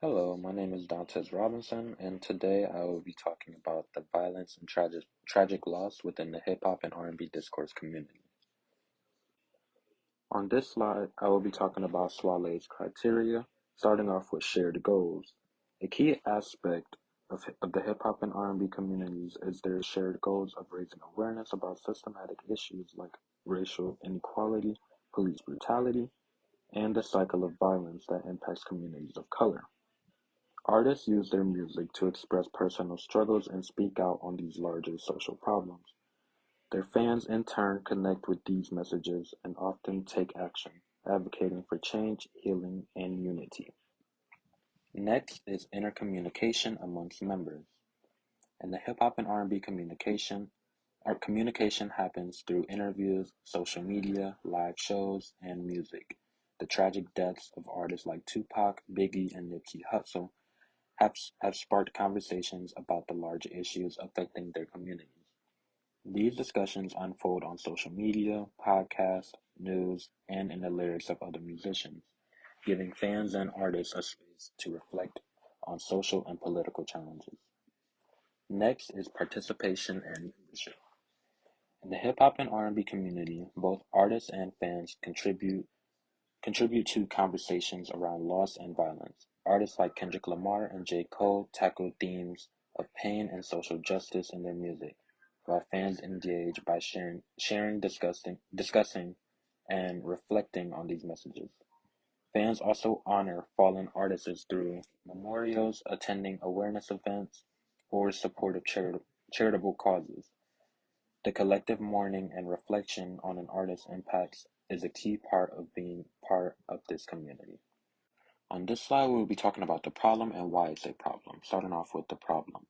Hello, my name is Dantes Robinson, and today I will be talking about the violence and tragic loss within the hip hop and R&B discourse community. On this slide, I will be talking about Swale's criteria, starting off with shared goals. A key aspect of the hip hop and R&B communities is their shared goals of raising awareness about systematic issues like racial inequality, police brutality, and the cycle of violence that impacts communities of color. Artists use their music to express personal struggles and speak out on these larger social problems. Their fans in turn connect with these messages and often take action, advocating for change, healing, and unity. Next is intercommunication amongst members. In the hip hop and R&B communication, our communication happens through interviews, social media, live shows, and music. The tragic deaths of artists like Tupac, Biggie, and Nipsey Hussle have sparked conversations about the larger issues affecting their communities. These discussions unfold on social media, podcasts, news, and in the lyrics of other musicians, giving fans and artists a space to reflect on social and political challenges. Next is participation and membership. In the hip hop and R&B community, both artists and fans contribute to conversations around loss and violence. Artists like Kendrick Lamar and J. Cole tackle themes of pain and social justice in their music, while fans engage by sharing, discussing, and reflecting on these messages. Fans also honor fallen artists through memorials, attending awareness events, or support of charitable causes. The collective mourning and reflection on an artist's impacts is a key part of being part of this community. On this slide, we will be talking about the problem and why it's a problem. Starting off with the problem.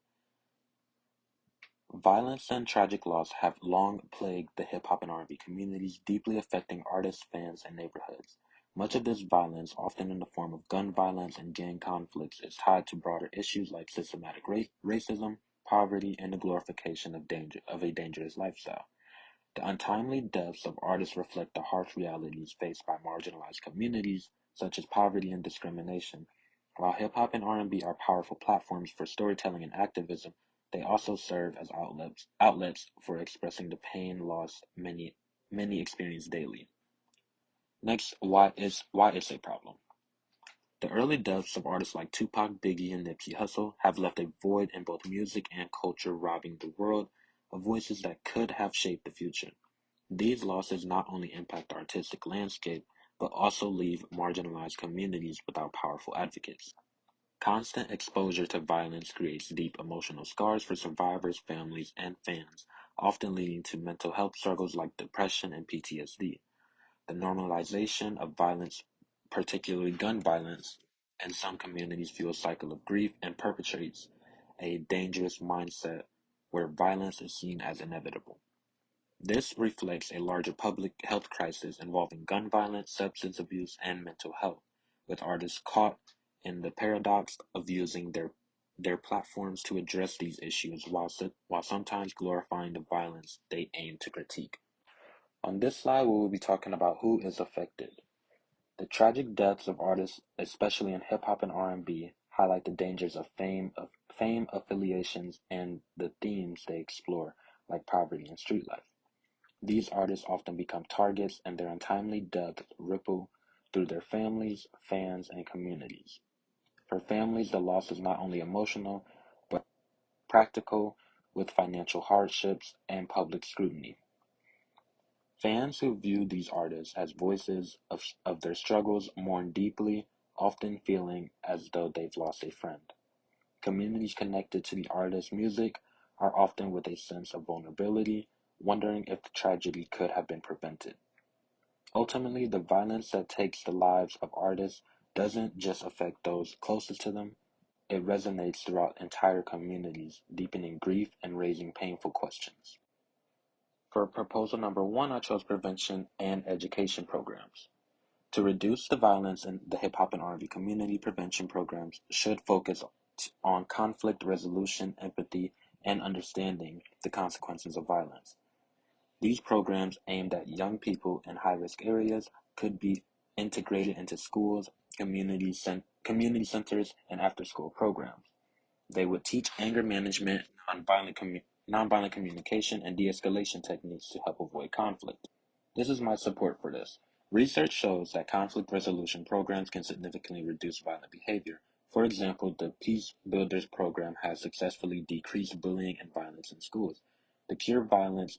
Violence and tragic loss have long plagued the hip hop and R&B communities, deeply affecting artists, fans, and neighborhoods. Much of this violence, often in the form of gun violence and gang conflicts, is tied to broader issues like systematic racism, poverty, and the glorification of a dangerous lifestyle. The untimely deaths of artists reflect the harsh realities faced by marginalized communities, such as poverty and discrimination. While hip hop and R&B are powerful platforms for storytelling and activism, they also serve as outlets for expressing the pain loss many experience daily. Next, why it's a problem. The early deaths of artists like Tupac, Biggie, and Nipsey Hussle have left a void in both music and culture, robbing the world of voices that could have shaped the future. These losses not only impact the artistic landscape, but also leave marginalized communities without powerful advocates. Constant exposure to violence creates deep emotional scars for survivors, families, and fans, often leading to mental health struggles like depression and PTSD. The normalization of violence, particularly gun violence, in some communities fuels a cycle of grief and perpetuates a dangerous mindset where violence is seen as inevitable. This reflects a larger public health crisis involving gun violence, substance abuse, and mental health, with artists caught in the paradox of using their platforms to address these issues while sometimes glorifying the violence they aim to critique. On this slide, we will be talking about who is affected. The tragic deaths of artists, especially in hip hop and R&B, highlight the dangers of fame affiliations and the themes they explore, like poverty and street life. These artists often become targets, and their untimely deaths ripple through their families, fans, and communities. For families, the loss is not only emotional, but practical, with financial hardships and public scrutiny. Fans who view these artists as voices of their struggles mourn deeply, often feeling as though they've lost a friend. Communities connected to the artist's music are often with a sense of vulnerability, wondering if the tragedy could have been prevented. Ultimately, the violence that takes the lives of artists doesn't just affect those closest to them, it resonates throughout entire communities, deepening grief and raising painful questions. For proposal number one, I chose prevention and education programs. To reduce the violence in the hip hop and R&B community, prevention programs should focus on conflict resolution, empathy, and understanding the consequences of violence. These programs aimed at young people in high-risk areas could be integrated into schools, community centers, and after-school programs. They would teach anger management, nonviolent communication, and de-escalation techniques to help avoid conflict. This is my support for this. Research shows that conflict resolution programs can significantly reduce violent behavior. For example, the Peace Builders program has successfully decreased bullying and violence in schools. The Cure Violence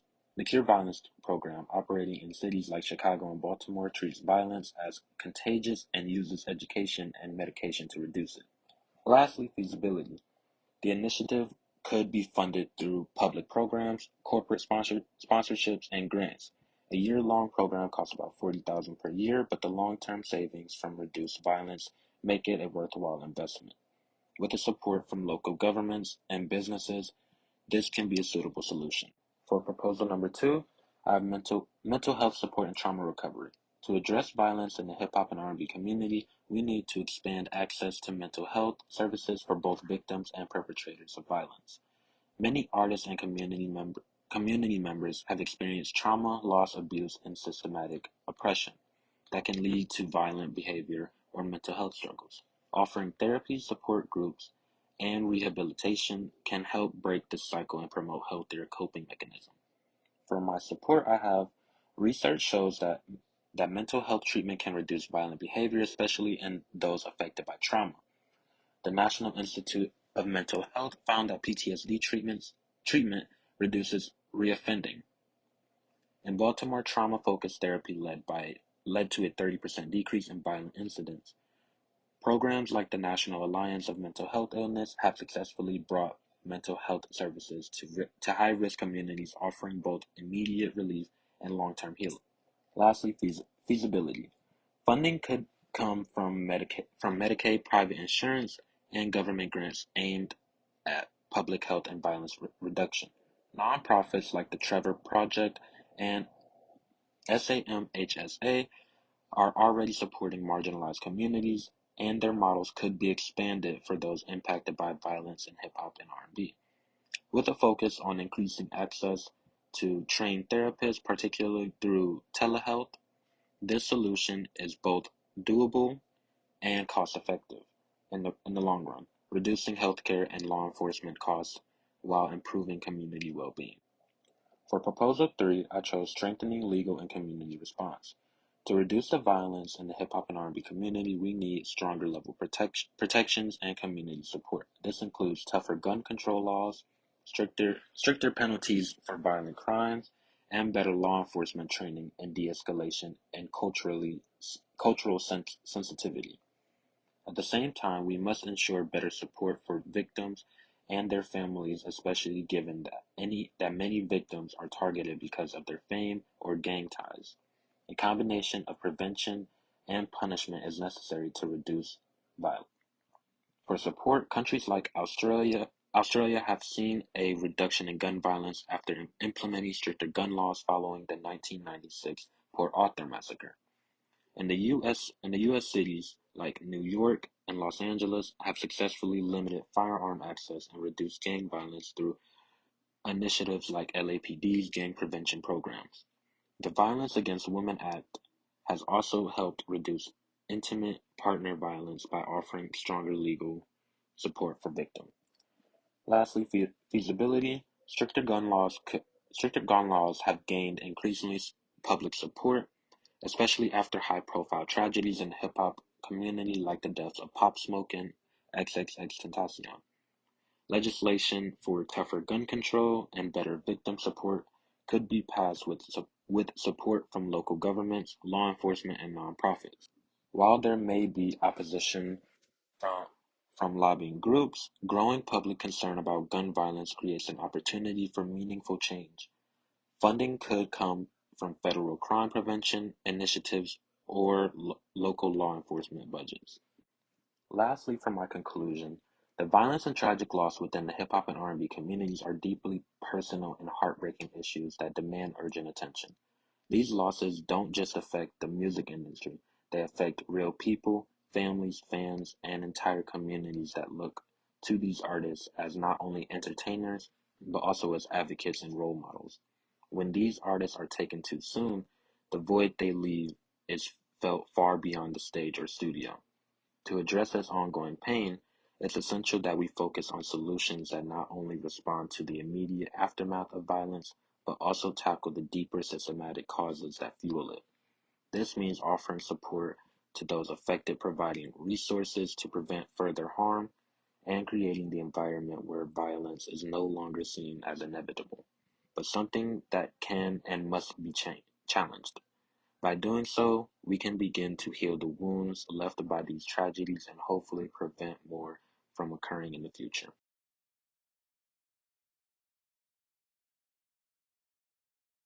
program, operating in cities like Chicago and Baltimore, treats violence as contagious and uses education and medication to reduce it. Lastly, feasibility. The initiative could be funded through public programs, sponsorships, and grants. A year-long program costs about $40,000 per year, but the long-term savings from reduced violence make it a worthwhile investment. With the support from local governments and businesses, this can be a suitable solution. For proposal number 2, I have mental health support and trauma recovery. To address violence in the hip hop and R&B community, we need to expand access to mental health services for both victims and perpetrators of violence. Many artists and community members have experienced trauma, loss, abuse, and systematic oppression that can lead to violent behavior or mental health struggles. Offering therapy, support groups, and rehabilitation can help break this cycle and promote healthier coping mechanisms. For my support, I have research shows that mental health treatment can reduce violent behavior, especially in those affected by trauma. The National Institute of Mental Health found that PTSD treatment reduces reoffending. In Baltimore, trauma-focused therapy led to a 30% decrease in violent incidents. Programs like the National Alliance of Mental Health Illness have successfully brought mental health services to high-risk communities, offering both immediate relief and long-term healing. Lastly, feasibility. Funding could come from Medicaid, private insurance, and government grants aimed at public health and violence reduction. Nonprofits like the Trevor Project and SAMHSA are already supporting marginalized communities, and their models could be expanded for those impacted by violence in hip hop and R&B. With a focus on increasing access to trained therapists, particularly through telehealth, this solution is both doable and cost-effective in the long run, reducing healthcare and law enforcement costs while improving community well-being. For Proposal 3, I chose strengthening legal and community response. To reduce the violence in the hip hop and R&B community, we need stronger level protections and community support. This includes tougher gun control laws, stricter penalties for violent crimes, and better law enforcement training in de-escalation and cultural sensitivity. At the same time, we must ensure better support for victims and their families, especially given that many victims are targeted because of their fame or gang ties. A combination of prevention and punishment is necessary to reduce violence. For support, countries like Australia have seen a reduction in gun violence after implementing stricter gun laws following the 1996 Port Arthur massacre. In the US cities like New York and Los Angeles have successfully limited firearm access and reduced gang violence through initiatives like LAPD's gang prevention programs. The Violence Against Women Act has also helped reduce intimate partner violence by offering stronger legal support for victims. Lastly, feasibility. Stricter gun laws have gained increasingly public support, especially after high-profile tragedies in the hip-hop community like the deaths of Pop Smoke and XXXTentacion. Legislation for tougher gun control and better victim support could be passed with support from local governments, law enforcement, and nonprofits. While there may be opposition from, from lobbying groups, growing public concern about gun violence creates an opportunity for meaningful change. Funding could come from federal crime prevention initiatives or local law enforcement budgets. Lastly, for my conclusion, the violence and tragic loss within the hip hop and R&B communities are deeply personal and heartbreaking issues that demand urgent attention. These losses don't just affect the music industry, they affect real people, families, fans, and entire communities that look to these artists as not only entertainers, but also as advocates and role models. When these artists are taken too soon, the void they leave is felt far beyond the stage or studio. To address this ongoing pain, it's essential that we focus on solutions that not only respond to the immediate aftermath of violence, but also tackle the deeper systematic causes that fuel it. This means offering support to those affected, providing resources to prevent further harm, and creating the environment where violence is no longer seen as inevitable, but something that can and must be challenged. By doing so, we can begin to heal the wounds left by these tragedies and hopefully prevent more from occurring in the future.